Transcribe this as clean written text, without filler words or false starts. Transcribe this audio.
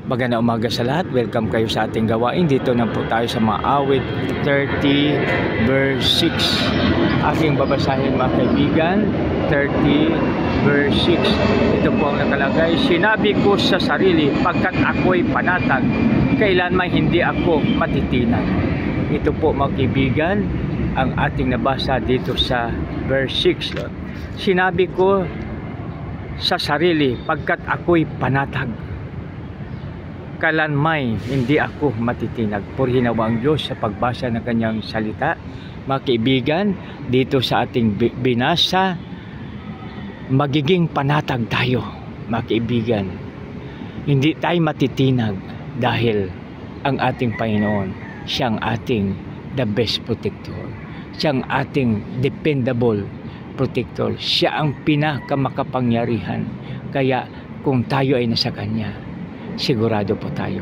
Magandang umaga sa lahat. Welcome kayo sa ating gawain. Dito na po tayo sa Maawit 30 verse 6. Aking babasahin mga kaibigan, 30 verse 6. Ito po ang nakalagay. Sinabi ko sa sarili, pagkat ako'y panatag, kailanman hindi ako matitinag. Ito po mga kaibigan, ang ating nabasa dito sa verse 6. Sinabi ko sa sarili, pagkat ako'y panatag, kailanman hindi ako matitinag. Purihin nawa ang Diyos sa pagbasa ng kanyang salita. Mga kaibigan, dito sa ating binasa, magiging panatag tayo, mga kaibigan. Hindi tayo matitinag dahil ang ating Panginoon, siyang ating the best protector. Siyang ating dependable protector. Siya ang pinakamakapangyarihan. Kaya kung tayo ay nasa Kanya, sigurado po tayo